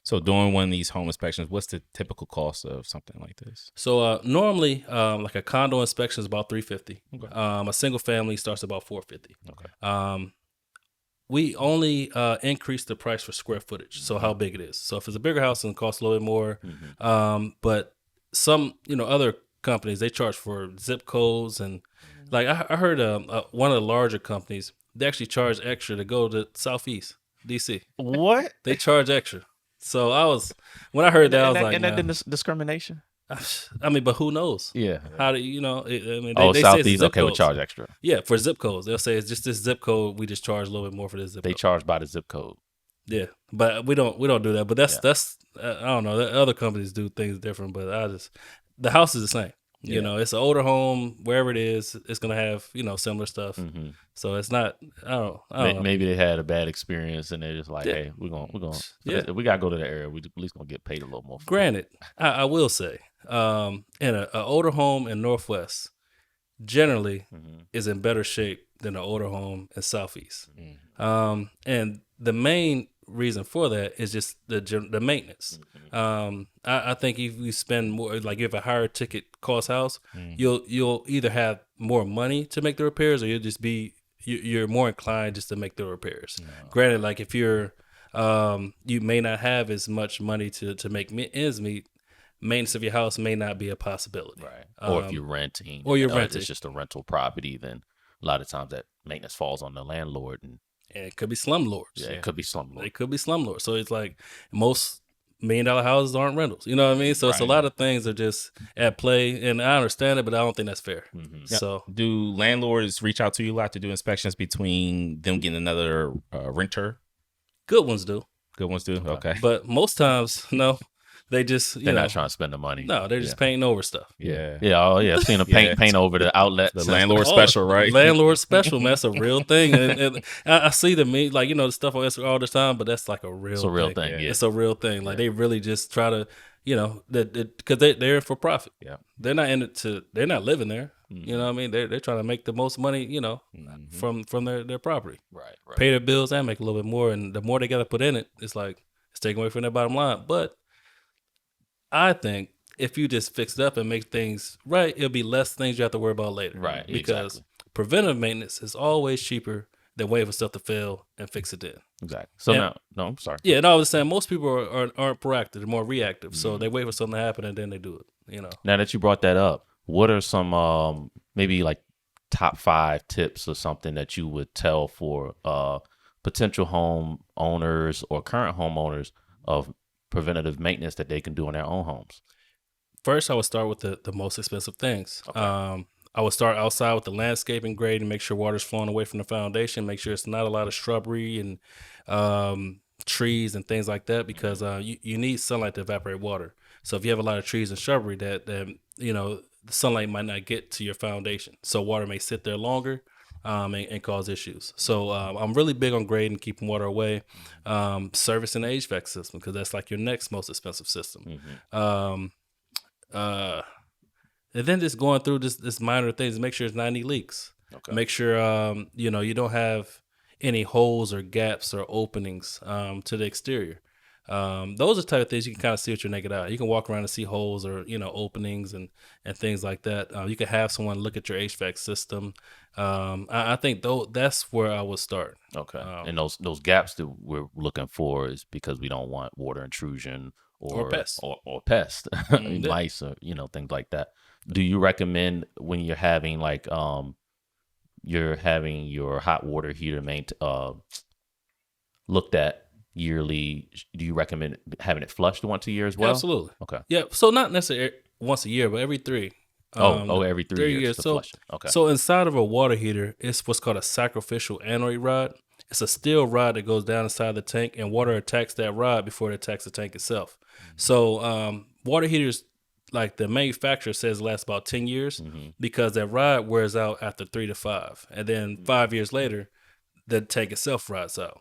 So doing one of these home inspections, what's the typical cost of something like this? So normally, like a condo inspection is about $350. Okay. A single family starts about $450. Okay. We only increase the price for square footage, so how big it is. So if it's a bigger house, it costs a little bit more. But some, other companies, they charge for zip codes, and like I heard one of the larger companies, they actually charge extra to go to Southeast DC. What? They charge extra. So when I heard that, I was like, and nah. that discrimination? I mean, but who knows? Yeah. How do you know? I mean, They say it's Southeast, zip okay, we codes. charge extra. Yeah, for zip codes, they'll say it's just this zip code. We just charge a little bit more for this zip They code. charge by the zip code. Yeah, but we don't do that. But that's I don't know. Other companies do things different, but the house is the same. You know, it's an older home. Wherever it is, it's gonna have similar stuff. So it's not. I don't know. Maybe they had a bad experience and they're just like, hey, we're gonna if we gotta go to the area. We at least gonna get paid a little more. Granted, I will say, in an older home in Northwest, generally is in better shape than an older home in Southeast. And the main reason for that is just the maintenance. I think if you spend more, like if a higher ticket cost house, you'll either have more money to make the repairs, or you're more inclined just to make the repairs. Granted, like if you're you may not have as much money to make ends meet. Maintenance of your house may not be a possibility. Right. Or if you're renting. It's just a rental property, then a lot of times that maintenance falls on the landlord. And it could be slumlords. Yeah, it could be slumlords. It could be slumlords. So it's like most $1 million houses aren't rentals. You know what I mean? So it's a lot of things are just at play. And I understand it, but I don't think that's fair. So do landlords reach out to you a lot to do inspections between them getting another renter? Good ones do. Good ones do? Okay. But most times, no. They just they're not trying to spend the money. No, they're just painting over stuff. Yeah. I've seen them paint over the outlet. The landlord special, right? Landlord special, man. That's a real thing. And I see the the stuff on Instagram all the time, but that's like a real It's a real thing. Yeah. It's a real thing. Like they really just try to, because they're for profit. Yeah. They're not in it they're not living there. You know what I mean? They're trying to make the most money, from their property. Right. Pay their bills and make a little bit more. And the more they got to put in it, it's like it's taking away from their bottom line. But I think if you just fix it up and make things right, it'll be less things you have to worry about later. Right. Because preventive maintenance is always cheaper than waiting for stuff to fail and fix it then. Exactly. So I'm sorry. Yeah, no, I was saying most people aren't proactive; they're more reactive. So they wait for something to happen and then they do it. Now that you brought that up, what are some maybe like top 5 tips or something that you would tell for potential home owners or current homeowners of preventative maintenance that they can do in their own homes? First, I would start with the most expensive things. Okay. I would start outside with the landscaping grading, make sure water's flowing away from the foundation, make sure it's not a lot of shrubbery and trees and things like that, because you need sunlight to evaporate water. So if you have a lot of trees and shrubbery, that the sunlight might not get to your foundation. So water may sit there longer. And cause issues. So I'm really big on grading, keeping water away, servicing the HVAC system, because that's like your next most expensive system. And then just going through this minor things, make sure it's not any leaks. Okay. Make sure you don't have any holes or gaps or openings to the exterior. Those are the type of things you can kind of see with your naked eye. You can walk around and see holes or openings and things like that. You can have someone look at your HVAC system. I think that's where I would start. Okay. And those gaps that we're looking for is because we don't want water intrusion or pests or pest, mice or things like that. Do you recommend when you're having like your hot water heater looked at yearly? Do you recommend having it flushed once a year as well? Absolutely. Okay. Yeah. So not necessarily once a year, but every 3. Every 3 years. So, okay. So inside of a water heater, it's what's called a sacrificial anoid rod. It's a steel rod that goes down inside the tank, and water attacks that rod before it attacks the tank itself. So water heaters, like the manufacturer says, last about 10 years because that rod wears out after 3 to 5, and then 5 years later, the tank itself rots out.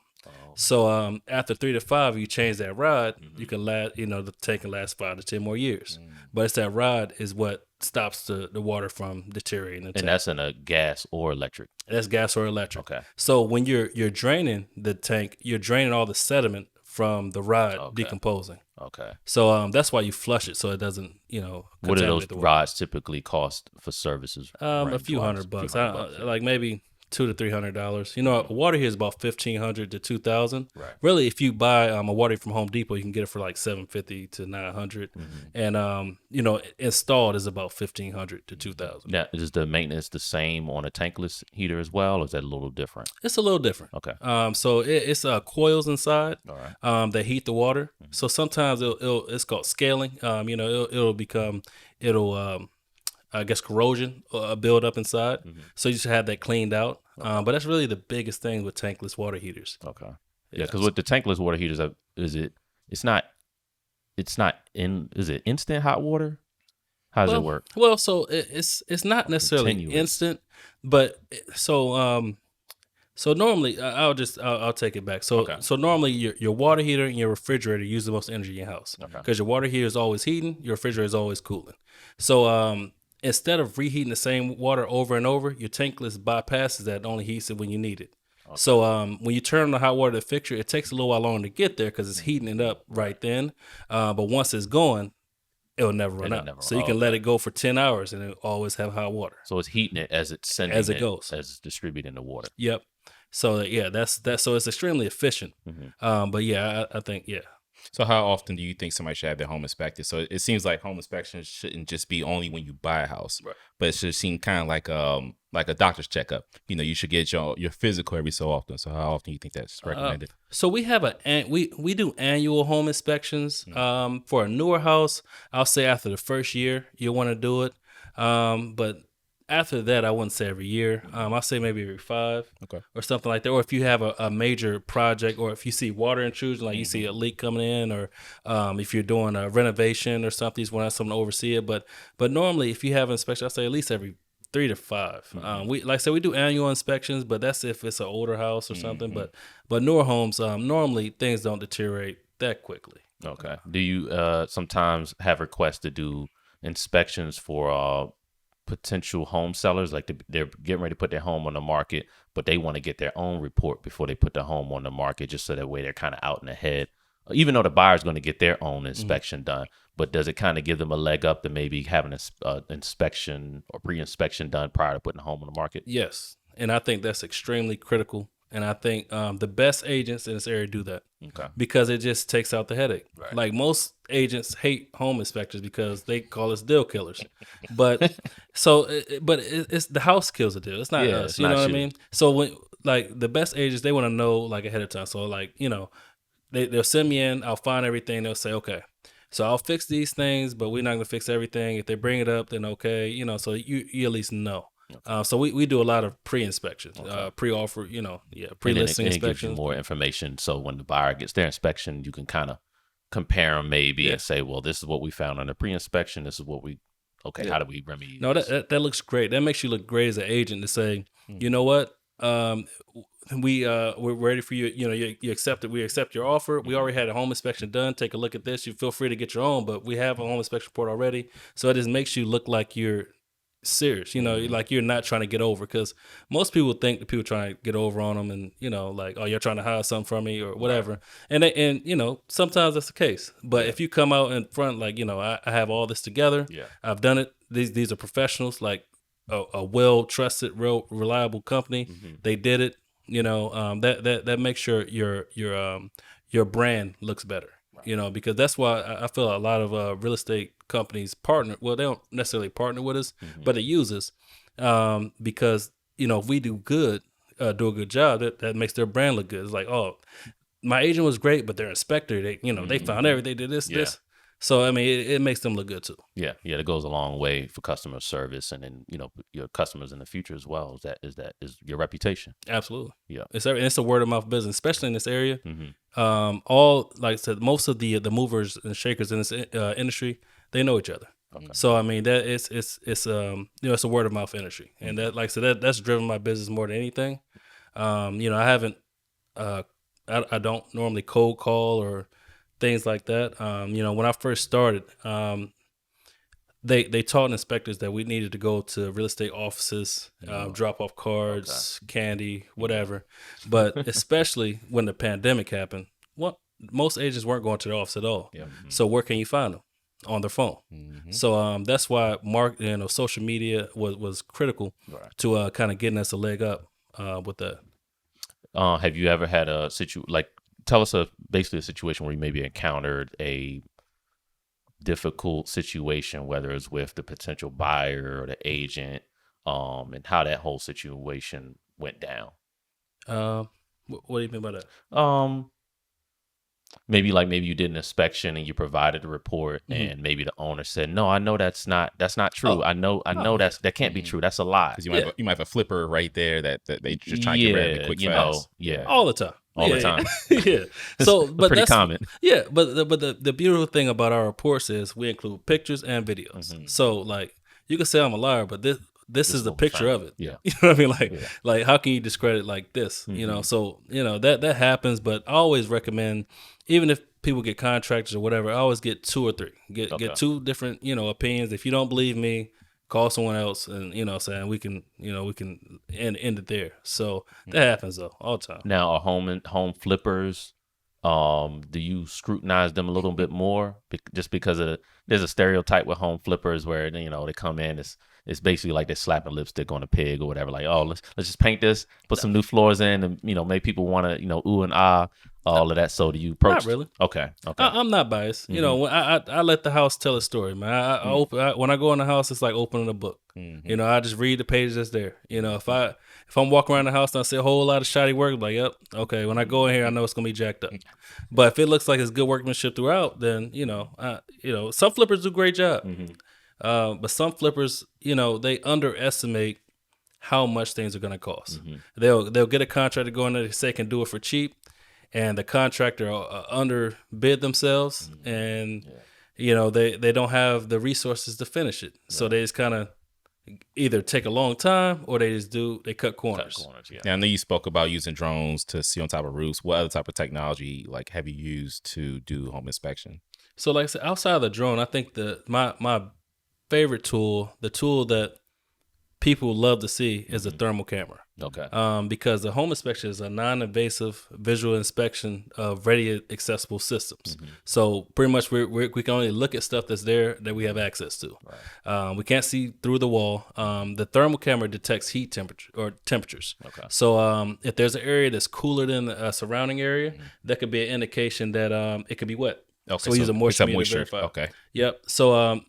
So after 3 to 5, you change that rod, you can the tank can last 5 to 10 more years. But it's that rod is what stops the water from deteriorating. And that's in a gas or electric? That's gas or electric. Okay. So when you're draining the tank, you're draining all the sediment from the rod decomposing. Okay. So that's why you flush it so it doesn't, What do those contaminate the water. rods typically cost for services? A few $100. Like maybe $200 to $300. A water heater is about $1,500 to $2,000. Right. Really, if you buy a water heater from Home Depot, you can get it for like $750 to $900, and installed is about $1,500 to $2,000. Now, is the maintenance the same on a tankless heater as well, or is that a little different? It's a little different. Okay. So it's coils inside. All right. That heat the water. So sometimes it's called scaling. It'll I guess corrosion build up inside. So you should have that cleaned out. But that's really the biggest thing with tankless water heaters. Okay. Yeah, because with the tankless water heaters, is it instant hot water? How does it work? Well, so it's not necessarily Continuous. instant, but so normally I'll take it back. So normally your water heater and your refrigerator use the most energy in your house because your water heater is always heating, your refrigerator is always cooling. So instead of reheating the same water over and over, your tankless bypasses that, and only heats it when you need it. Okay. So when you turn on the hot water fixture, it takes a little while longer to get there because it's heating it up right then. But once it's going, it'll never run out. So you can let it go for 10 hours and it'll always have hot water. So it's heating it as it's sending as it goes, as it's distributing the water. Yep. So yeah, that's so it's extremely efficient. But yeah, I think So how often do you think somebody should have their home inspected? So it seems like home inspections shouldn't just be only when you buy a house, but it should seem kind of like a doctor's checkup. You should get your physical every so often. So how often do you think that's recommended? So we have we do annual home inspections. For a newer house, I'll say after the first year you want to do it. But after that, I wouldn't say every year. I'll say maybe every 5 or something like that. Or if you have a major project, or if you see water intrusion, like you see a leak coming in, or if you're doing a renovation or something, you just want to have someone to oversee it. But normally, if you have an inspection, I'll say at least every 3 to 5. We like I said, we do annual inspections, but that's if it's an older house or something. But newer homes, normally things don't deteriorate that quickly. Okay. Do you sometimes have requests to do inspections for potential home sellers, like they're getting ready to put their home on the market, but they want to get their own report before they put the home on the market, just so that way they're kind of out in the head, even though the buyer's going to get their own inspection done? But does it kind of give them a leg up to maybe having an inspection or pre-inspection done prior to putting the home on the market? Yes, and I think that's extremely critical. And I think the best agents in this area do that because it just takes out the headache. Right. Like most agents hate home inspectors because they call us deal killers. But it's the house kills the deal. It's not us. You know what I mean? So when the best agents, they want to know ahead of time. So they'll send me in. I'll find everything. They'll say, okay, so I'll fix these things, but we're not gonna fix everything. If they bring it up, then okay. So you at least know. So we do a lot of pre-inspections, pre-offer, pre-listing inspections. It gives you more information, so when the buyer gets their inspection, you can kind of compare them maybe and say, well, this is what we found on the pre-inspection. This is what how do we remedy? No, that looks great. That makes you look great as an agent to say, you know what, we're ready for you. You accept it. We accept your offer. We already had a home inspection done. Take a look at this. You feel free to get your own, but we have a home inspection report already. So it just makes you look like you're serious, like you're not trying to get over, because most people think that people trying to get over on them, and oh, you're trying to hide something from me or whatever, and sometimes that's the case. But if you come out in front I have all this together, I've done it, these are professionals, like a well trusted, real reliable company, they did it, that makes your brand looks better. Because that's why I feel a lot of real estate companies partner. Well, they don't necessarily partner with us, but they use us because if we do do a good job, that makes their brand look good. It's like, oh, my agent was great, but their inspector, they found everything. They did this. So I mean, it makes them look good too. Yeah, it goes a long way for customer service, and then your customers in the future as well. Is your reputation. Absolutely. Yeah, it's a word of mouth business, especially in this area. All, like I said, most of the movers and shakers in this industry, they know each other. Okay. So I mean that it's a word of mouth industry, and that, like I said, that's driven my business more than anything. I haven't I don't normally cold call or things like that. When I first started, they taught inspectors that we needed to go to real estate offices, drop off cards, candy, whatever. But especially when the pandemic happened, most agents weren't going to the office at all. Yeah. So where can you find them? On their phone. So that's why social media was critical to kind of getting us a leg up with that. Have you ever had a tell us basically a situation where you maybe encountered a difficult situation, whether it's with the potential buyer or the agent, and how that whole situation went down? What do you mean by that? Maybe you did an inspection and you provided a report, and maybe the owner said, "No, I know that's not true. I know that can't be true. That's a lie." Because you might have a flipper right there that they just trying to get rid of it quick, fast. All the time. All the time. Yeah. So, but pretty common. Yeah, but the beautiful thing about our reports is we include pictures and videos. So, like, you can say I'm a liar, but this is the picture of it. Yeah. You know what I mean? Like how can you discredit like this? You know, so that happens, but I always recommend, even if people get contractors or whatever, I always get 2 or 3. Get 2 different, opinions. If you don't believe me, call someone else, and saying we can end it there. So that happens though all the time. Now, are home flippers, do you scrutinize them a little bit more just because there's a stereotype with home flippers where they come in, it's basically like they're slapping lipstick on a pig or whatever, like, oh, let's just paint this, put some new floors in, and make people want to ooh and ah, all of that. So do you approach? Not really. Okay. I'm not biased. When I let the house tell a story, man. When I go in the house, it's like opening a book. I just read the pages that's there. If I'm walking around the house and I see a whole lot of shoddy work, I'm like, yep, okay. When I go in here, I know it's gonna be jacked up. But if it looks like it's good workmanship throughout, then some flippers do a great job. But some flippers, they underestimate how much things are going to cost. They'll get a contractor going there, they say can do it for cheap, and the contractor underbid themselves, and they don't have the resources to finish it. So they just kind of either take a long time or they cut corners. Yeah, I know you spoke about using drones to see on top of roofs. What other type of technology have you used to do home inspection? So like I said, outside of the drone, I think my favorite tool, the tool that people love to see, is a thermal camera. Okay. Because the home inspection is a non-invasive visual inspection of readily accessible systems. So pretty much we can only look at stuff that's there that we have access to. Right. We can't see through the wall. The thermal camera detects heat temperatures. Okay. So if there's an area that's cooler than a surrounding area, that could be an indication that it could be wet. Okay, so we use a moisture meter to verify. Okay. Yep. So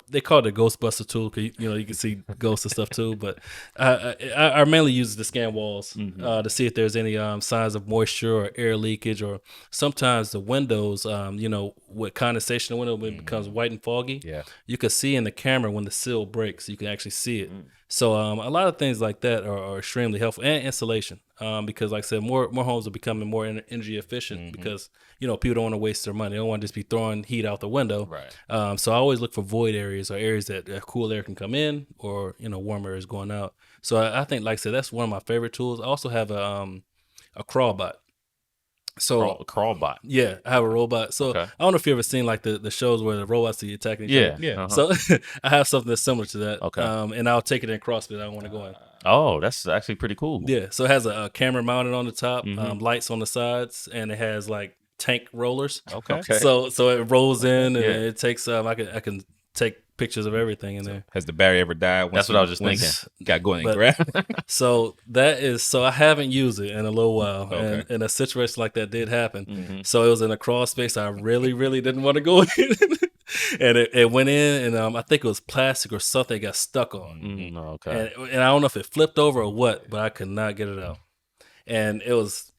they call it a Ghostbuster tool because you can see ghosts and stuff too. But I mainly use the scan walls to see if there's any signs of moisture or air leakage, or sometimes the windows, with condensation in the window, when it becomes white and foggy. Yeah, you can see in the camera when the sill breaks. You can actually see it. So a lot of things like that are extremely helpful, and insulation, because like I said, more homes are becoming more energy efficient because people don't want to waste their money. They don't want to just be throwing heat out the window. Right. So I always look for void areas or areas that cool air can come in, or warm air is going out. So I think, like I said, that's one of my favorite tools. I also have a crawl bot. So a crawl bot. Yeah, I have a robot. So I don't know if you ever seen like the shows where the robots are attacking each other. Yeah. So I have something that's similar to that. Okay. And I'll take it in CrossFit. I don't want to go in. Oh, that's actually pretty cool. Yeah. So it has a camera mounted on the top, lights on the sides, and it has like tank rollers. Okay. So it rolls in, and it takes I can take pictures of everything in there. Has the battery ever died? That's what I was just thinking. Got going and grab. So I haven't used it in a little while, and a situation like that did happen. So it was in a crawl space I really, really didn't want to go in, and it went in, and I think it was plastic or something got stuck on. Okay. And I don't know if it flipped over or what, but I could not get it out, and it was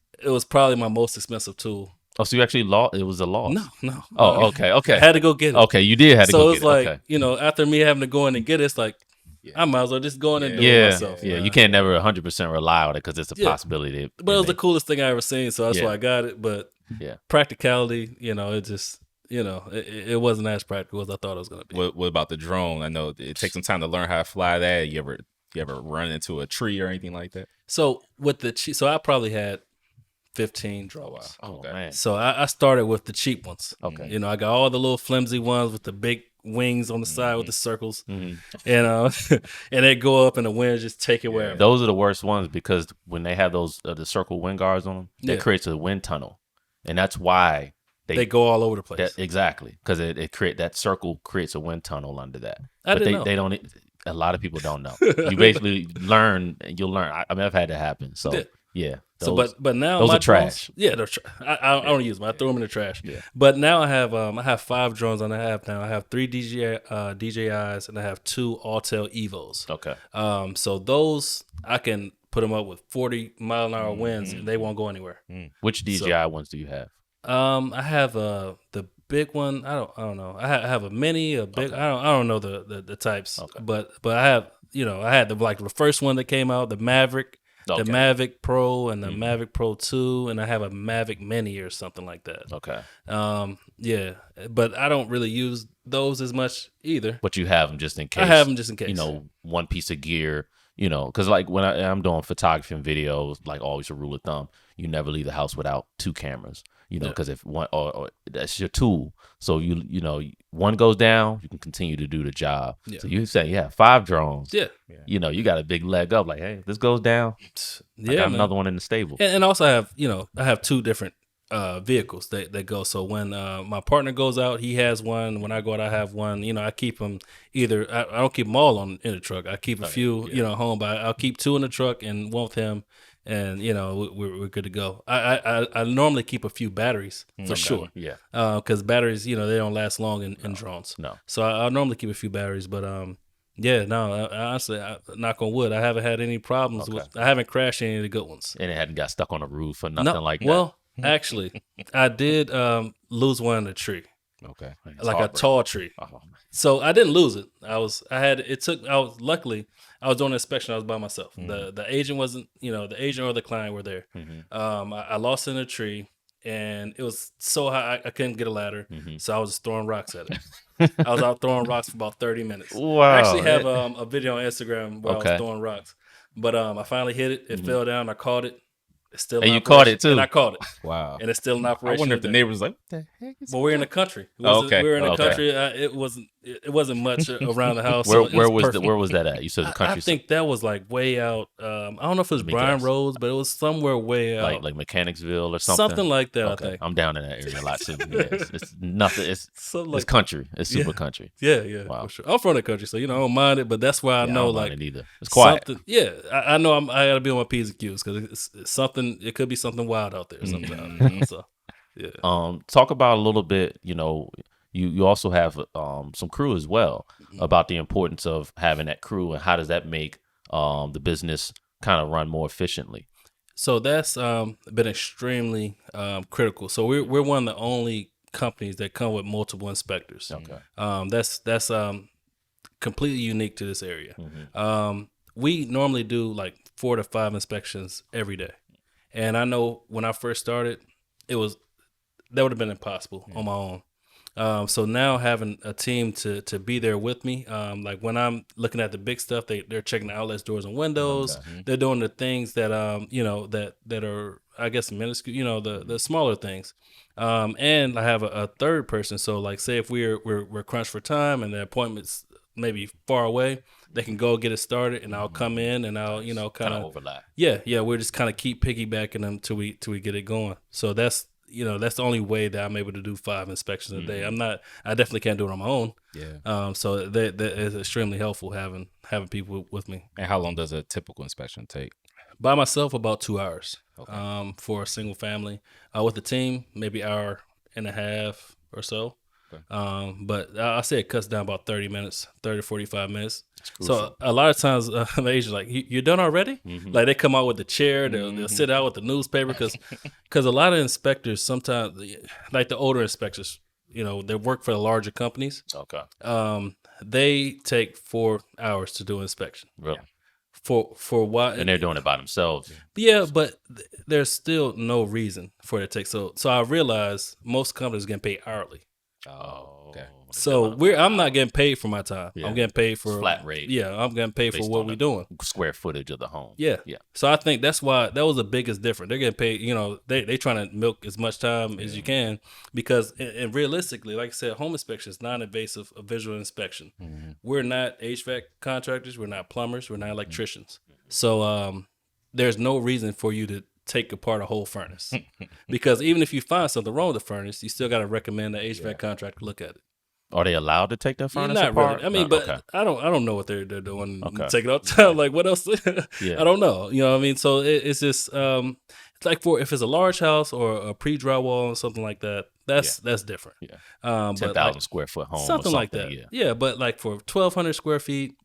probably my most expensive tool. Oh, so you actually lost? It was a loss? No. Oh, okay. I had to go get it. Okay, you did have to go get it. So it's like, after me having to go in and get it, it's like, I might as well just go in and do it myself. Yeah, you can't never 100% rely on it because it's a possibility. But it was the coolest thing I ever seen, so that's why I got it. But practicality, it just, it wasn't as practical as I thought it was going to be. What about the drone? I know it takes some time to learn how to fly that. You ever run into a tree or anything like that? So with so I probably had 15 drones. Oh man! So I started with the cheap ones. Okay. I got all the little flimsy ones with the big wings on the side with the circles, and they go up and the winds just take it wherever. Those are the worst ones because when they have those the circle wind guards on them, that creates a wind tunnel. And that's why they go all over the place. Exactly, because that circle creates a wind tunnel under that. But they don't. A lot of people don't know. You basically learn, and you'll learn. I mean, I've had that happen. So yeah. But now those my are trash. Drones, I don't use them. I throw them in the trash. Yeah. But now I have 5 drones on the app now. I have 3 DJIs and I have 2 Autel Evos. Okay. So those I can put them up with 40-mile-an-hour winds and they won't go anywhere. Which DJI ones do you have? I have the big one. I don't know. I have a mini, a big. Okay. I don't know the types. Okay. But I have I had the first one that came out, the Maverick, the Mavic Pro, and the Mavic Pro 2, and I have a Mavic Mini or something like that. Okay. Yeah, but I don't really use those as much either. But you have them just in case. I have them just in case. One piece of gear. Because like when I'm doing photography and videos, like always a rule of thumb, you never leave the house without 2 cameras. Because if one or that's your tool, so one goes down, you can continue to do the job. Yeah. So you say 5 drones. Yeah. You got a big leg up. Like, hey, this goes down. I got another one in the stable. And also I have 2 different vehicles that go. So when my partner goes out, he has one. When I go out, I have one. I keep them either. I don't keep them all in the truck. I keep a few, home. But I'll keep 2 in the truck and one with him. And we're good to go. I normally keep a few batteries for sure. Yeah. Because batteries, they don't last long in drones. No. So I normally keep a few batteries, but honestly, knock on wood, I haven't had any problems with. I haven't crashed any of the good ones. And it hadn't got stuck on a roof or nothing like that. Well, actually, I did lose one in a tree. Okay. Like a tall tree. Oh. So I didn't lose it. Luckily I was doing an inspection. I was by myself. Mm-hmm. The agent wasn't, the agent or the client were there. Mm-hmm. I lost it in a tree and it was so high I couldn't get a ladder. Mm-hmm. So I was just throwing rocks at it. I was out throwing rocks for about 30 minutes. Wow. I actually have a video on Instagram where I was throwing rocks. But I finally hit it. It fell down. I caught it. It's still and you caught it too. And I caught it. Wow. And it's still in operation. I wonder if the neighbors like, what the heck is But we're in the country. We were in the country. It wasn't much around the house. Where was that at? You said the country. I think that was like way out. I don't know if it was Bryan Roads, but it was somewhere way out. Like Mechanicsville or something. Something like that, okay. I think. I'm down in that area a lot too. It's nothing. It's country. It's super country. Yeah. Wow. For sure. I'm from the country, so I don't mind it, but that's why I know I don't like mind it either. It's quiet. I know I gotta be on my P's and Q's because it's something. It could be something wild out there sometimes. So yeah. Talk about a little bit. You also have some crew as well, about the importance of having that crew and how does that make the business kind of run more efficiently. So that's been extremely critical. So we're one of the only companies that come with multiple inspectors. Okay. That's completely unique to this area. Mm-hmm. We normally do like 4 to 5 inspections every day, and I know when I first started, that would have been impossible on my own. So now having a team to be there with me, like when I'm looking at the big stuff, they're checking the outlets, doors, and windows. Okay. They're doing the things that that are, I guess, minuscule. The smaller things. And I have a third person. So like, say if we're crunched for time and the appointment's maybe far away, they can go get it started, and I'll come in and I'll kind of overlap. Yeah. We're just kind of keep piggybacking them till we get it going. So that's the only way that I'm able to do 5 inspections a day. I definitely can't do it on my own. Yeah. So that is extremely helpful having people with me. And how long does a typical inspection take? By myself, about 2 hours. Okay. For a single family. With the team, maybe hour and a half or so. Okay. But I say it cuts down about 30 to 45 minutes. So a lot of times the agent's like, you're done already? Mm-hmm. Like they come out with the chair, they'll sit out with the newspaper because a lot of inspectors sometimes, like the older inspectors, they work for the larger companies. Okay. They take 4 hours to do an inspection. Really? For what? And they're doing it by themselves. Yeah, but there's still no reason for it to take. So I realize most companies get paid hourly. Oh, okay. So I'm not getting paid for my time. Yeah. I'm getting paid for flat rate. Yeah, I'm getting paid for what we're doing. Square footage of the home. Yeah. So I think that's why that was the biggest difference. They're getting paid. They trying to milk as much time as you can because, and realistically, like I said, home inspection is non-invasive, a visual inspection. Mm-hmm. We're not HVAC contractors. We're not plumbers. We're not electricians. Mm-hmm. So there's no reason for you take apart a whole furnace. Because even if you find something wrong with the furnace, you still got to recommend the HVAC contractor look at it. Are they allowed to take their furnace Not apart? really. I mean, No, but okay. I don't know what they're doing. Okay. Take it out town. Like what else? Yeah. I don't know. You know what I mean? So it's just it's like for if it's a large house or a pre-drywall or something like that. That's different. Yeah. But 10,000 like, square foot home, something or like that. Yeah. Yeah, but like for 1,200 square feet,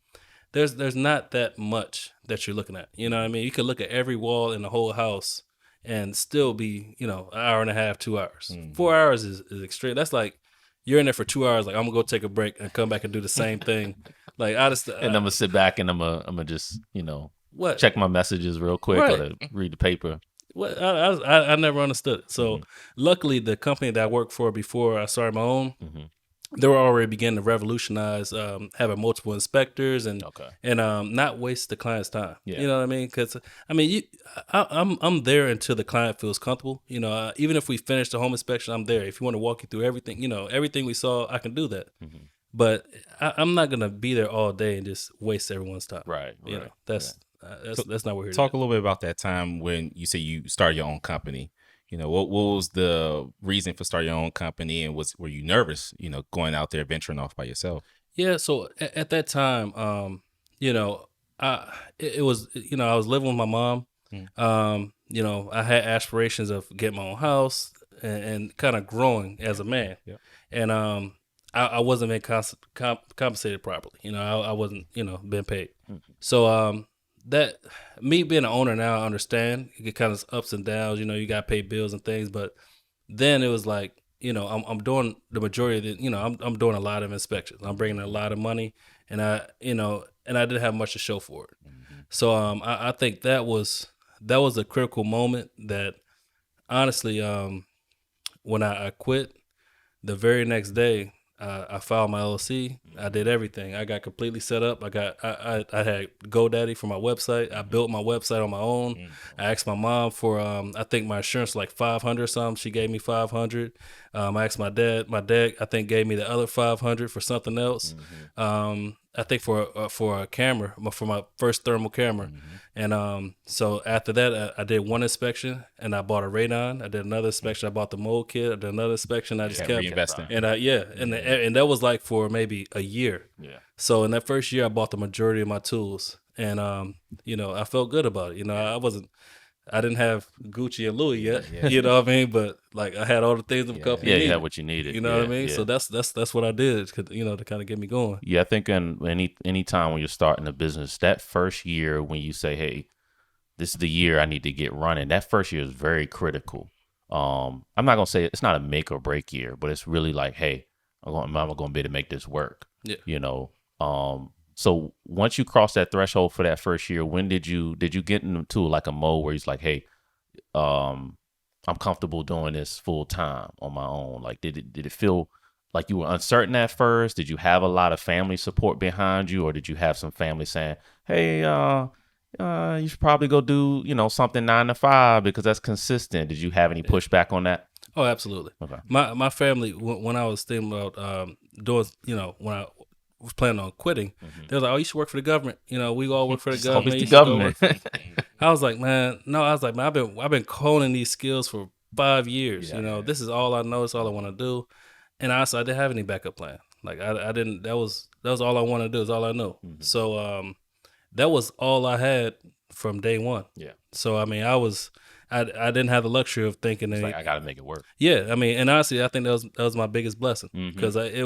there's not that much that you're looking at. You know what I mean? You could look at every wall in the whole house and still be, an hour and a half, 2 hours. 4 hours is extreme. That's like you're in there for 2 hours. Like I'm gonna go take a break and come back and do the same thing. Like I just And I'm gonna sit back and I'm gonna just what check my messages real quick Right. or to read the paper. What I never understood it. So luckily, the company that I worked for before I started my own, they were already beginning to revolutionize having multiple inspectors and not waste the client's time. Yeah. You know what I mean? Because I mean, I'm there until the client feels comfortable. Even if we finish the home inspection, I'm there. If you want to walk you through everything, everything we saw, I can do that. But I'm not gonna be there all day and just waste everyone's time. Right. You know, that's not what we're here. Talk a little bit about that time when you say you started your own company. What was the reason for starting your own company, and were you nervous, going out there venturing off by yourself? Yeah, so at that time, it was, I was living with my mom. I had aspirations of getting my own house and kind of growing as a man. Yeah. And I wasn't being compensated properly. I wasn't, being paid. So that me being an owner now, I understand it kind of ups and downs. You got to pay bills and things. But then it was like, I'm doing the majority of the, I'm doing a lot of inspections. I'm bringing in a lot of money, and I didn't have much to show for it. So I think that was a critical moment that honestly, when I quit, the very next day, I filed my LLC. I did everything. I got completely set up. I had GoDaddy for my website. I built my website on my own. I asked my mom for I think my insurance was like $500 or something. She gave me $500. I asked my dad. My dad I think gave me the other $500 for something else. I think for a camera, for my first thermal camera. And so after that, I did one inspection and I bought a Radon. I did another inspection. I bought the mold kit. I did another inspection. I just kept reinvesting. And and that was like for maybe a year. Yeah. So in that first year, I bought the majority of my tools, and I felt good about it. I didn't have Gucci and Louis yet. Yeah. You know what I mean? But like I had all the things of a company. Yeah, you needed. had what you needed. You know what I mean? Yeah. So that's what I did, to kind of get me going. Yeah, I think in any time when you're starting a business, that first year when you say, "Hey, this is the year I need to get running," that first year is very critical. I'm not gonna say it's not a make or break year, but it's really like, "Hey, I'm gonna be able to make this work." Yeah. So once you cross that threshold for that first year, when did you get into like a mode where he's like, "Hey, I'm comfortable doing this full time on my own"? Like, did it feel like you were uncertain at first? Did you have a lot of family support behind you, or did you have some family saying, "Hey, you should probably go do something 9 to 5 because that's consistent"? Did you have any pushback on that? Oh, absolutely. Okay. My family, when I was thinking about doing, when I was planning on quitting, they was like, "Oh, you should work for the government. We all work for the government." Always the You should go government. work for-" I was like, man, no. I was like, man, I've been honing these skills for 5 years. This is all I know. It's all I want to do. And honestly, I didn't have any backup plan. Like I didn't. That was all I wanted to do. Is all I know. So that was all I had from day one. Yeah. So I mean, I didn't have the luxury of thinking It's that like, I got to make it work. Yeah, I mean, and honestly, I think that was my biggest blessing because it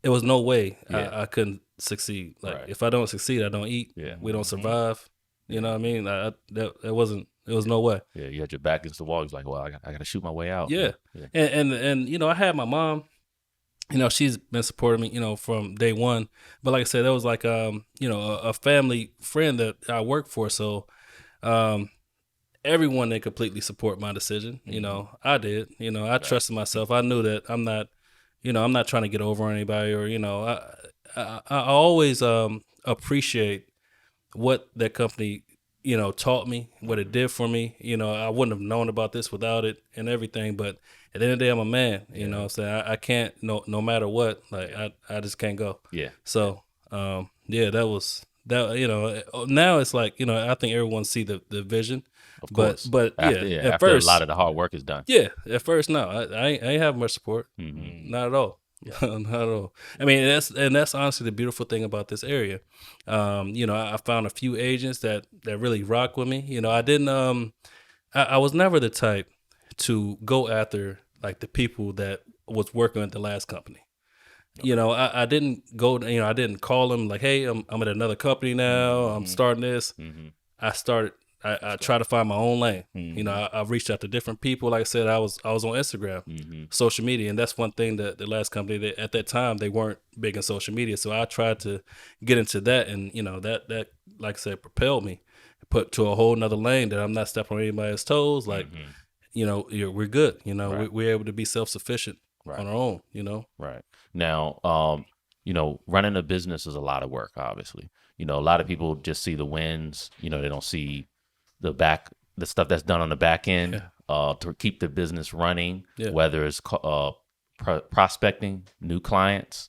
was no way I couldn't succeed. Like if I don't succeed, I don't eat. Yeah. We don't survive. You know what I mean? It was no way. Yeah, you had your back against the wall. He was like, "Well, I got to shoot my way out." Yeah. And I had my mom. She's been supporting me, from day one. But like I said, that was like a family friend that I worked for. So everyone didn't completely support my decision. I did. I trusted myself. I knew that I'm not trying to get over on anybody, or I always appreciate what that company taught me, what it did for me. I wouldn't have known about this without it and everything. But at the end of the day, I'm a man. You know what I'm saying? I can't, no matter what, like I just can't go. Yeah. So that was that. Now it's like I think everyone see the vision Of course. But after, at after first, a lot of the hard work is done. yeah, at first, no, I ain't have much support, not at all. Not at all. I mean, that's honestly the beautiful thing about this area. I found a few agents that really rock with me. I didn't. I was never the type to go after like the people that was working at the last company. I didn't go. I didn't call them like, hey, I'm at another company now. I'm starting this. I started. I try to find my own lane. I reached out to different people. Like I said, I was on Instagram, social media, and that's one thing that the last company that at that time they weren't big in social media. So I tried to get into that, and that like I said propelled me, put to a whole nother lane that I'm not stepping on anybody's toes. Like we're good. Right. We're able to be self sufficient on our own. Right. Now, running a business is a lot of work. Obviously, a lot of people just see the wins. They don't see the stuff that's done on the back end to keep the business running, whether it's prospecting new clients,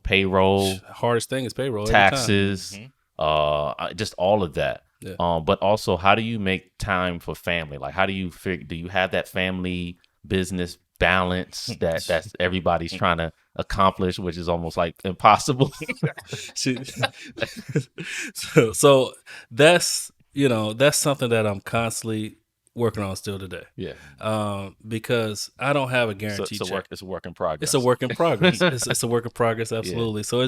payroll, hardest thing is payroll, taxes, just all of that. But also, how do you make time for family? Like, how do you do you have that family business balance that everybody's trying to accomplish, which is almost like impossible? so that's that's something that I'm constantly working on still today. Because I don't have a guaranteed check. It's a work in progress. It's a work in progress. It's a work in progress, absolutely. So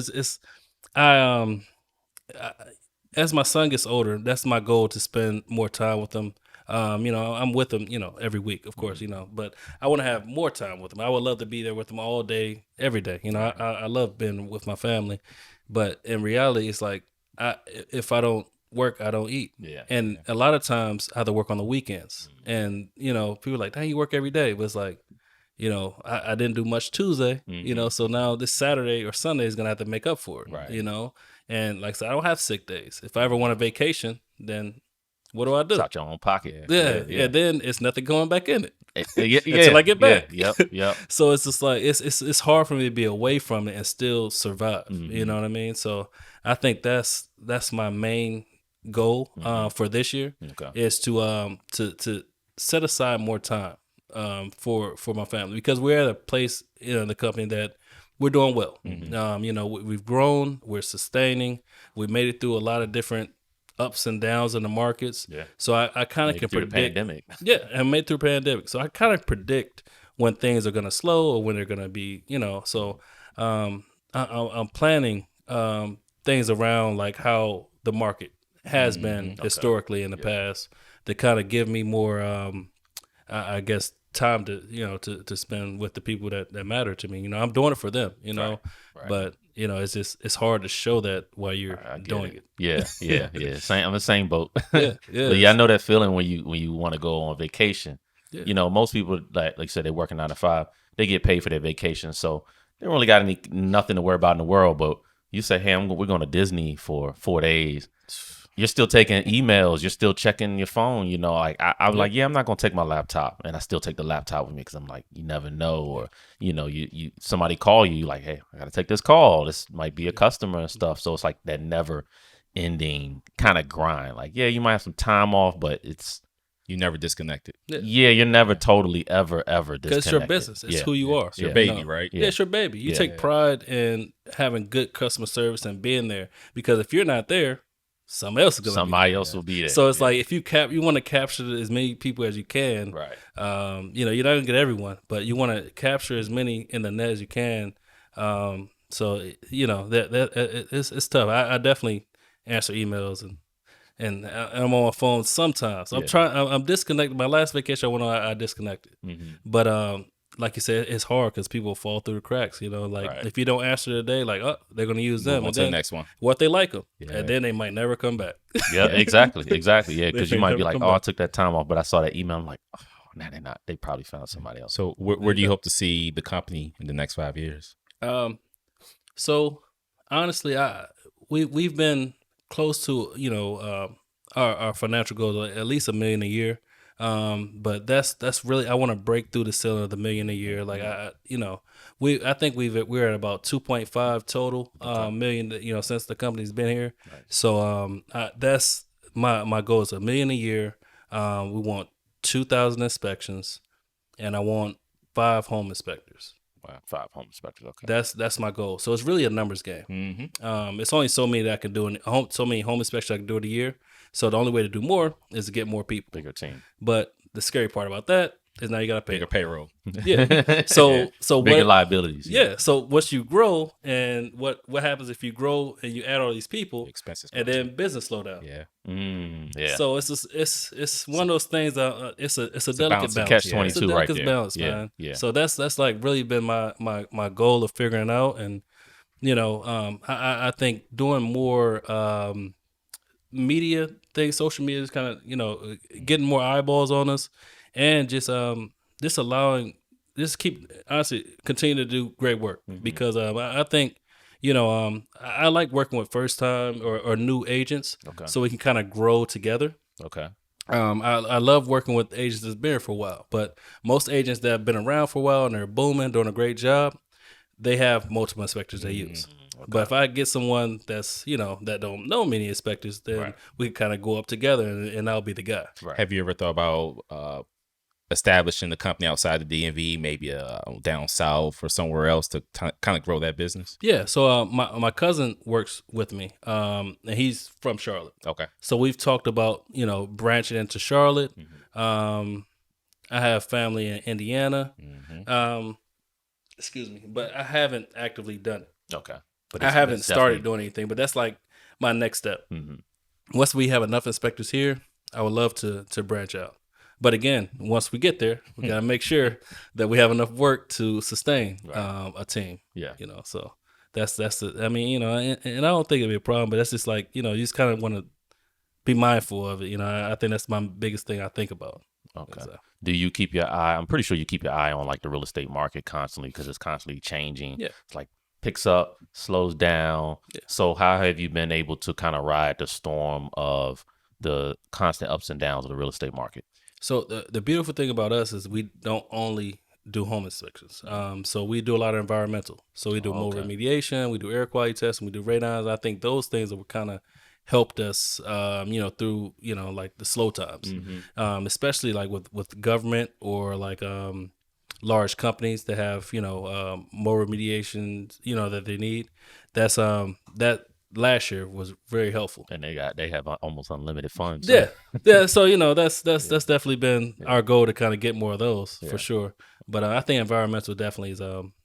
as my son gets older, that's my goal, to spend more time with him. I'm with him, every week, of course, but I want to have more time with him. I would love to be there with him all day, every day. I love being with my family, but in reality, it's like, if I don't work, I don't eat. And a lot of times I have to work on the weekends, and, people are like, dang, you work every day. But it's like, I didn't do much Tuesday, so now this Saturday or Sunday is going to have to make up for it, and like I said, I don't have sick days. If I ever want a vacation, then what do I do? It's out your own pocket. Yeah. Then it's nothing going back in it until until I get back. Yep. So it's just like it's hard for me to be away from it and still survive. You know what I mean? So I think that's my main goal for this year is to set aside more time for my family, because we're at a place in the company that we're doing well. We've grown, we're sustaining, we made it through a lot of different ups and downs in the markets. So I kind of can predict. The pandemic. I made it through pandemic. So I kind of predict when things are going to slow or when they're going to be, So I'm planning things around like how the market has been historically in the past, to kind of give me more, I guess, time to to spend with the people that matter to me. I'm doing it for them, Right. but it's hard to show that while you're doing it. Yeah. Same. I'm the same boat. Yeah. But I know that feeling when you want to go on vacation. Most people, like you said, they're working 9 to 5. They get paid for their vacation, so they don't really got nothing to worry about in the world. But you say, hey, we're going to Disney for 4 days. You're still taking emails. You're still checking your phone. Like I'm like, I'm not gonna take my laptop, and I still take the laptop with me because I'm like, you never know, or you somebody call you, like, hey, I gotta take this call. This might be a customer and stuff. So it's like that never ending kind of grind. Like, you might have some time off, but you never disconnected. You're never totally ever disconnected. Because it's your business. It's who you are. It's your baby, right? Yeah, it's your baby. You take pride in having good customer service and being there, because if you're not there, somebody else will be there. So it's like, if you want to capture as many people as you can, right? You're not gonna get everyone, but you want to capture as many in the net as you can. So that it's tough. I definitely answer emails and I'm on my phone sometimes. I'm disconnected. My last vacation I went on, I disconnected. But like you said, it's hard because people fall through the cracks. If you don't answer today, like, they're gonna use them. On to the next one. What they like them, and then they might never come back. Yeah, exactly. Yeah, because you might be like, I took that time off, but I saw that email. I'm like, oh, no, they're not. They probably found somebody else. So where do you hope to see the company in the next 5 years? So honestly, we've been close to our financial goals, at least $1 million a year. But that's really, I want to break through the ceiling of the $1 million a year. Like I think we're at about 2.5 total million. Since the company's been here. Right. So that's my goal is $1 million a year. We want 2,000 inspections, and I want 5 home inspectors. Wow, 5 home inspectors. Okay. That's my goal. So it's really a numbers game. Mm-hmm. It's only so many that I can do so many home inspections I can do in a year. So the only way to do more is to get more people. Bigger team. But the scary part about that is now you got to pay Bigger payroll. Yeah. So bigger liabilities. Yeah. So once you grow, and what happens if you grow and you add all these people, Expenses. and then business slow down. Yeah. Yeah. So it's one of those things. It's a delicate balance. Catch-22 It's a right delicate there. balance, Yeah, man. yeah. So that's like really been my goal of figuring out, and I think doing more media things, social media is kind of getting more eyeballs on us, and just allowing honestly continue to do great work because I think I like working with first time or new agents, so we can kind of grow together. Okay. I love working with agents that's been here for a while, but most agents that have been around for a while and they're booming, doing a great job, they have multiple inspectors they use. But if I get someone that's that don't know many inspectors, then we can kind of go up together, and I'll be the guy. Right. Have you ever thought about establishing the company outside the DMV, maybe down south or somewhere else to kind of grow that business? Yeah. So my cousin works with me, and he's from Charlotte. Okay. So we've talked about branching into Charlotte. I have family in Indiana. Excuse me, but I haven't actively done it. Okay. But I haven't started doing anything, but that's like my next step. Once we have enough inspectors here, I would love to branch out. But again, once we get there, we got to make sure that we have enough work to sustain a team. Yeah. So that's the. I mean, and I don't think it'd be a problem, but that's just like you just kind of want to be mindful of it. I think that's my biggest thing I think about. Okay. Do you keep your eye? I'm pretty sure you keep your eye on like the real estate market constantly because it's constantly changing. Yeah. It's like picks up, slows down. Yeah. So how have you been able to kind of ride the storm of the constant ups and downs of the real estate market? So the beautiful thing about us is we don't only do home inspections. So we do a lot of environmental. So we do mold remediation, we do air quality testing, we do radons. I think those things that were kind of helped us, through, like the slow times, especially like with government or like large companies that have, more remediation, that they need. That's that last year was very helpful. And they have almost unlimited funds. So. Yeah. So that's definitely been our goal to kind of get more of those for sure. But I think environmental definitely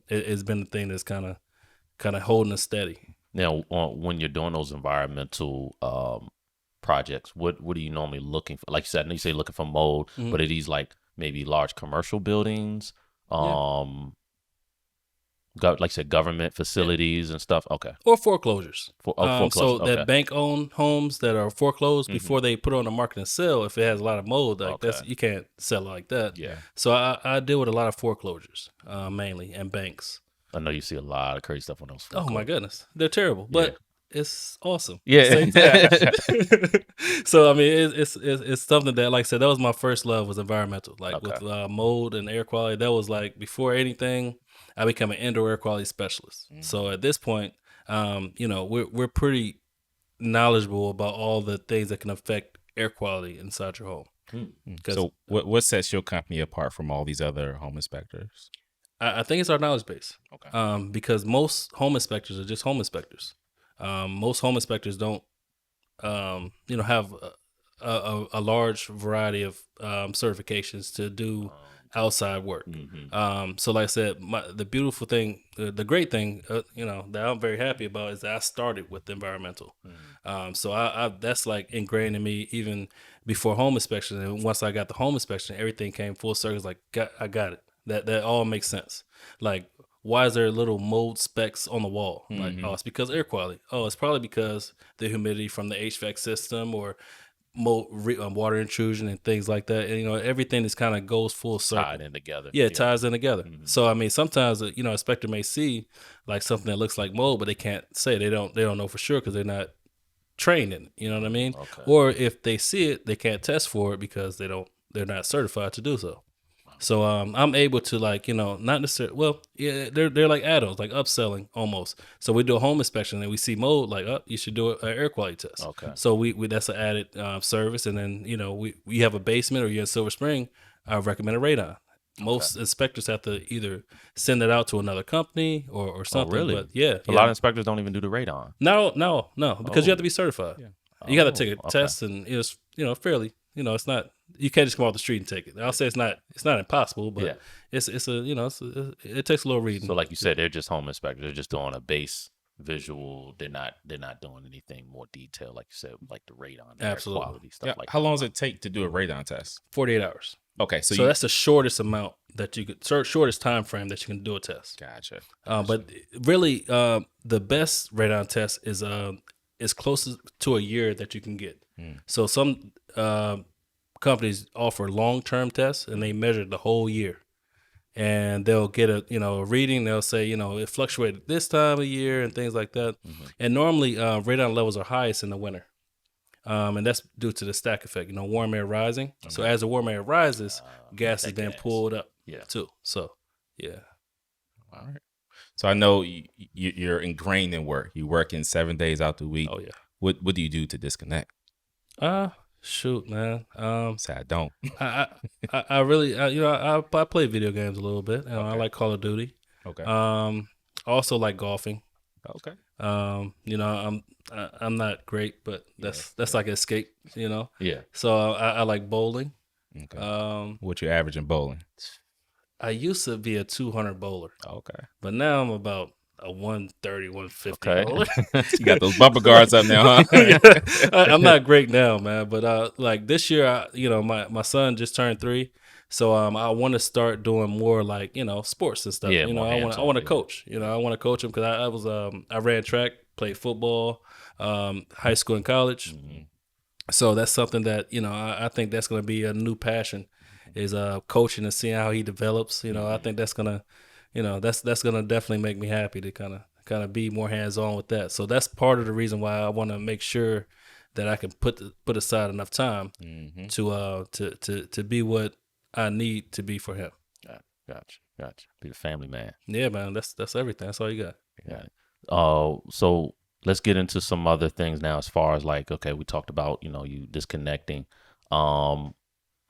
is been the thing that's kind of holding us steady. Now, when you're doing those environmental projects, what are you normally looking for? Like you said, I know you say looking for mold, but are these like maybe large commercial buildings? Like you said, government facilities and stuff. Okay. Or foreclosures. Foreclosures. So that bank-owned homes that are foreclosed before they put on the market and sell, if it has a lot of mold, you can't sell it like that. Yeah. So I deal with a lot of foreclosures, mainly, and banks. I know you see a lot of crazy stuff on those. Oh my goodness, they're terrible, but it's awesome. Yeah. So I mean, it's something that, like I said, that was my first love, was environmental. Like with mold and air quality, that was like before anything, I became an indoor air quality specialist. So at this point, we're pretty knowledgeable about all the things that can affect air quality inside your home. So what sets your company apart from all these other home inspectors? I think it's our knowledge base. Okay. Because most home inspectors are just home inspectors. Most home inspectors don't, have a large variety of certifications to do outside work. So like I said, the beautiful thing, the great thing, that I'm very happy about is that I started with environmental. So I that's like ingrained in me even before home inspection. And once I got the home inspection, everything came full circle. It's like, I got it. That all makes sense. Like, why is there little mold specks on the wall? Like, it's because air quality. Oh, it's probably because the humidity from the HVAC system or mold, water intrusion and things like that. And, everything is kind of goes full circle. Tied in together. Yeah, it ties in together. So, I mean, sometimes, an inspector may see like something that looks like mold, but they can't say. They don't know for sure because they're not trained in it. You know what I mean? Okay. Or if they see it, they can't test for it because they're not certified to do so. So I'm able to like, not necessarily. Well, yeah, they're like add-ons, like upselling almost. So we do a home inspection and we see mold, like, oh, you should do an air quality test. Okay. So we that's an added service, and then we have a basement or you're in Silver Spring, I recommend a radon. Most inspectors have to either send it out to another company or something. really? But yeah, A lot of inspectors don't even do the radon. No, because you have to be certified. Yeah. You got to take a okay. test, and it's fairly. It's not. You can't just come off the street and take it. I'll say it's not impossible, but Yeah. it's it takes a little reading. So like you said, they're just home inspectors. They're just doing a base visual. They're not doing anything more detailed, like you said, like the radon, the air Absolutely. quality stuff Yeah. like How that. long does it take to do a radon test? 48 hours. Okay, So so that's the shortest amount that you could, shortest time frame that you can do a test. gotcha. But really, the best radon test is closest to a year that you can get. So some companies offer long-term tests, and they measure the whole year, and they'll get a reading. They'll say it fluctuated this time of year and things like that. And normally radon levels are highest in the winter, and that's due to the stack effect. Warm air rising. So as the warm air rises, gas is being pulled up too. So yeah. All right. So I know you're ingrained in work. You work in 7 days out the week. Oh yeah. What do you do to disconnect? Shoot, man. Say I don't. I really, I play video games a little bit. I like Call of Duty. Okay. I also like golfing. Okay. I'm not great, but that's like an escape. Yeah. So I like bowling. Okay. What you average in bowling? I used to be a 200 bowler, Okay. but now I'm about a 130, 150 Okay. bowler. You got those bumper guards up now, huh? I'm not great now, man. But like this year, my son just turned 3, so I want to start doing more like sports and stuff. Yeah, I more want hands-on, to coach. I want to coach him because I was I ran track, played football, high school and college. So that's something that I think that's going to be a new passion, is coaching and seeing how he develops. I think that's gonna that's gonna definitely make me happy to kind of be more hands on with that. So that's part of the reason why I want to make sure that I can put aside enough time to be what I need to be for him. Gotcha. Be the family man. Yeah, man. That's everything. That's all you got. Got it. So let's get into some other things now. As far as like, okay, we talked about you disconnecting.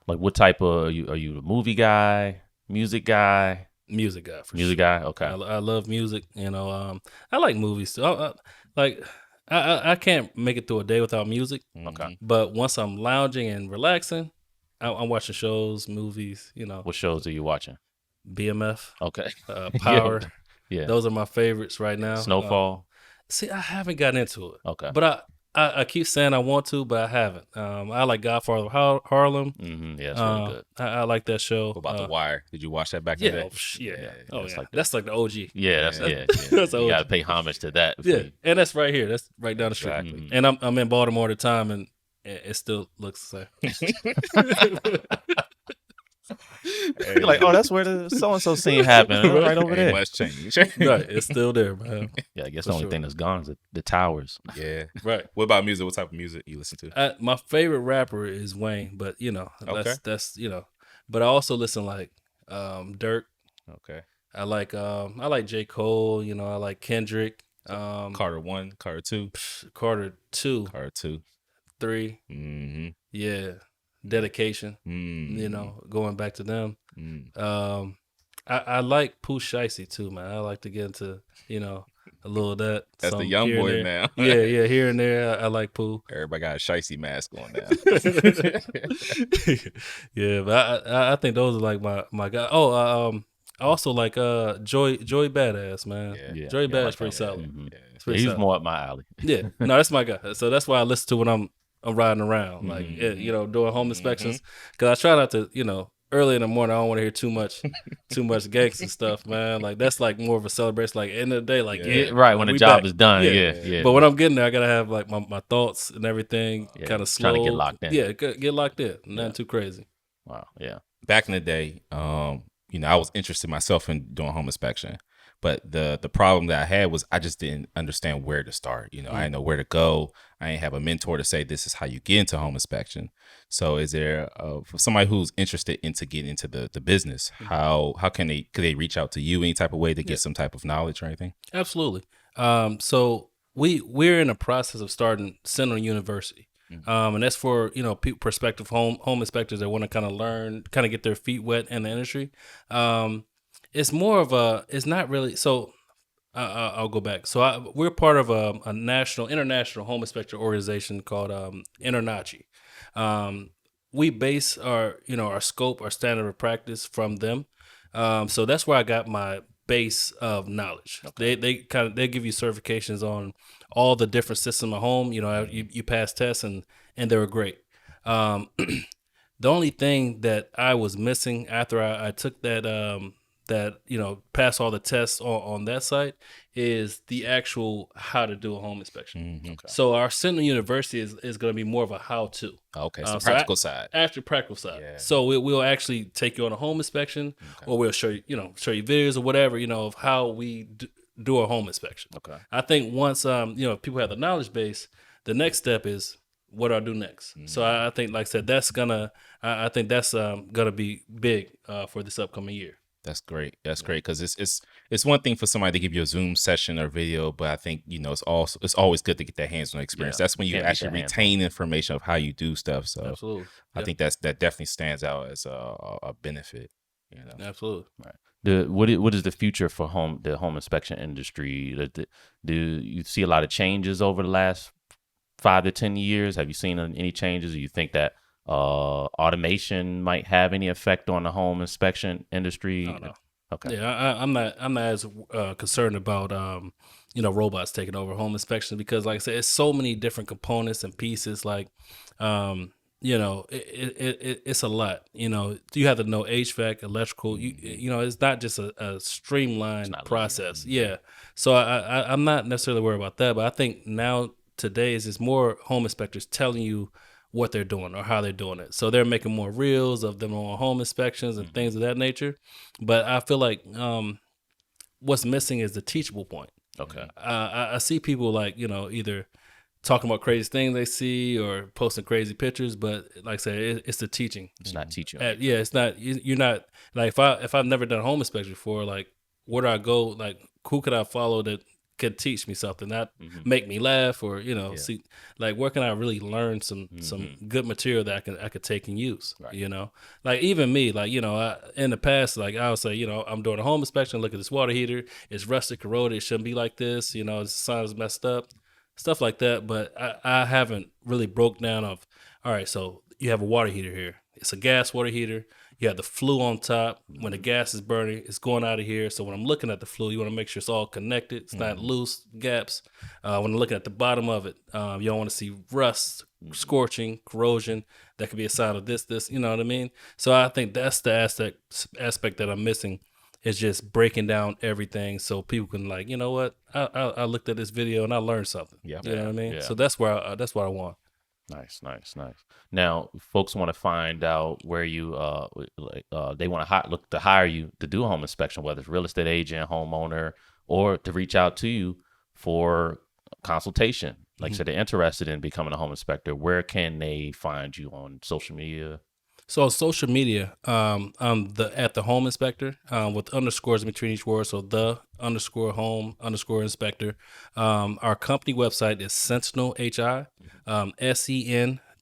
Like what type of are you a movie guy, music guy? Music guy. For Music sure. guy. Okay. I love music. I like movies too. I can't make it through a day without music. Okay. But once I'm lounging and relaxing, I'm watching shows, movies. What shows are you watching? BMF. Okay. Power. Yeah. Those are my favorites right now. Snowfall. See, I haven't gotten into it. Okay. But I keep saying I want to, but I haven't. I like Godfather of Harlem. Yeah, it's really good. I like that show. What about The Wire? Did you watch that back in Yeah, the day? That's like the OG. Yeah, That's you OG. got to pay homage to that. Yeah, and that's right here. That's right down the street. Exactly. And I'm in Baltimore at the time, and it still looks the same. You're like, oh, that's where the so and so scene happened, right over Ain't there. much change. Right, it's still there, man. Yeah, I guess For the only sure. thing that's gone is the towers. Yeah. Right. What about music? What type of music you listen to? My favorite rapper is Wayne, but Okay. that's But I also listen like Dirk. Okay. I like J. Cole. I like Kendrick. Carter 1, Carter 2, Carter 2, Carter 2. 3. Mm-hmm. Yeah. Dedication. Going back to them. I like Pooh Shiesty too, man. I like to get into a little of that. That's some the young here and boy there. now. Yeah, here and there. I like Pooh. Everybody got a shicey mask on now. Yeah, but I think those are like my guy. I also like Joy Badass, man. Yeah. Joy Yeah, I Badass like pretty that. solid. Mhm. Yeah. It's pretty He's solid. more up my alley. Yeah, no, that's my guy. So that's why I listen to when I'm riding around, like doing home inspections. Because I try not to, early in the morning, I don't want to hear too much gangster stuff, man. Like that's like more of a celebration. Like end of the day, like Right, when the we job back. is done. Yeah. Yeah. But when I'm getting there, I gotta have like my thoughts and everything kind of slow. Trying to get locked in. Yeah, get locked in. Nothing too crazy. Wow. Yeah. Back in the day, I was interested myself in doing home inspection, But the problem that I had was I just didn't understand where to start. You know, I didn't know where to go. I didn't have a mentor to say this is how you get into home inspection. So is there for somebody who's interested into getting into the business, how could they reach out to you any type of way to get some type of knowledge or anything? Absolutely. So we're in the process of starting Sentinel University. And that's for prospective home inspectors that want to kind of learn, kind of get their feet wet in the industry. It's more of it's not really. So I'll go back. So we're part of a international home inspector organization called InterNACHI. We base our scope, our standard of practice from them. So that's where I got my base of knowledge. Okay. They give you certifications on all the different systems of home. You pass tests and they were great. The only thing that I was missing after I took that pass all the tests on that site is the actual how to do a home inspection. Okay. So our Sentinel University is going to be more of a how-to. Okay, so practical side. After practical side. Yeah. So we'll actually take you on a home inspection, or we'll show you videos or whatever, of how we do a home inspection. Okay. I think once if people have the knowledge base, the next step is what do I do next? So I think, like I said, that's gonna be big for this upcoming year. That's great. That's great, because it's one thing for somebody to give you a Zoom session or video, but I think it's always good to get that hands-on experience. That's when you actually retain information of how you do stuff. So absolutely, I think that definitely stands out as a benefit. Absolutely. Right. What is the future for the home inspection industry? Do you see a lot of changes over the last 5 to 10 years? Have you seen any changes? Do you think that automation might have any effect on the home inspection industry? No. Okay. Yeah, I'm not as concerned about robots taking over home inspections, because, like I said, it's so many different components and pieces. Like, it's a lot. You have to know HVAC, electrical. It's not just a streamlined process. Yeah. So I'm not necessarily worried about that, but I think today's is more home inspectors telling you what they're doing or how they're doing it. So they're making more reels of them on home inspections and things of that nature. But I feel like what's missing is the teachable point. Okay. I see people either talking about crazy things they see or posting crazy pictures, but like I said, it's the teaching. It's not teaching. It's not. You're not like if I've never done a home inspection before, like where do I go? Like who could I follow that could teach me something, not make me laugh or see, like where can I really learn some good material that I could take and use. Right. Like even me, like in the past, like I would say, I'm doing a home inspection, look at this water heater, it's rusted, corroded, it shouldn't be like this, the sign is messed up, stuff like that. But I haven't really broke down of, all right, so you have a water heater here, it's a gas water heater. You have the flue on top. When the gas is burning, it's going out of here. So when I'm looking at the flue, you want to make sure it's all connected. It's not loose, gaps. When I'm looking at the bottom of it, you don't want to see rust, scorching, corrosion. That could be a sign of this, you know what I mean? So I think that's the aspect that I'm missing, is just breaking down everything so people can like, you know what? I looked at this video and I learned something. Yeah. You know what I mean? Yeah. So that's what I want. Nice. Now, folks want to find out where you they want to look to hire you to do a home inspection, whether it's real estate agent, homeowner, or to reach out to you for consultation. Like I said, they're interested in becoming a home inspector. Where can they find you on social media? So on social media, I'm at the home inspector with underscores in between each word. So _home_inspector. Our company website is Sentinel HI,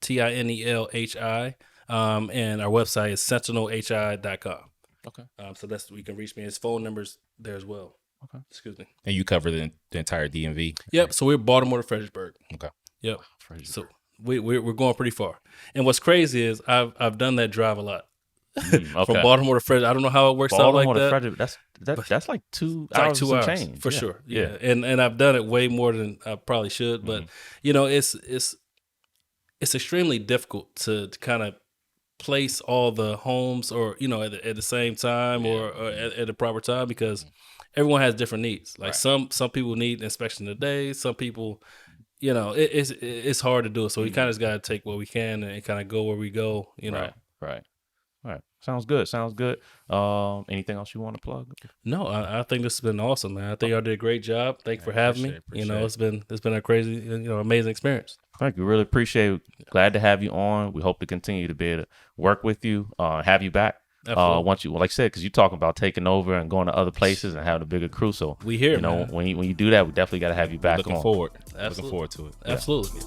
SENTINELHI, and our website is sentinelhi.com. Okay. So that's where you can reach me. His phone number's there as well. Okay. Excuse me. And you cover the entire DMV? Yep. So we're Baltimore to Fredericksburg. Okay. Yep. So we're going pretty far. And what's crazy is I've done that drive a lot. Okay. From Baltimore to Fredericksburg. I don't know how it works out like that. That's like 2 hours, like 2 hours change. For sure. Yeah. And I've done it way more than I probably should. But it's extremely difficult to kind of place all the homes or at the same time or at the proper time, because everyone has different needs. Like some people need inspection today. Some people, it's hard to do it. So we kind of got to take what we can and kind of go where we go. Right. Sounds good. Anything else you want to plug? No, I think this has been awesome, man. I think y'all did a great job. Thank you for having me. It's been a crazy, amazing experience. Thank you. Really appreciate it. Glad to have you on. We hope to continue to be able to work with you, have you back. Once you, like I said, because you're talking about taking over and going to other places and having a bigger crew. So we here, man. When you do that, we definitely got to have you back. Looking forward to it. Absolutely.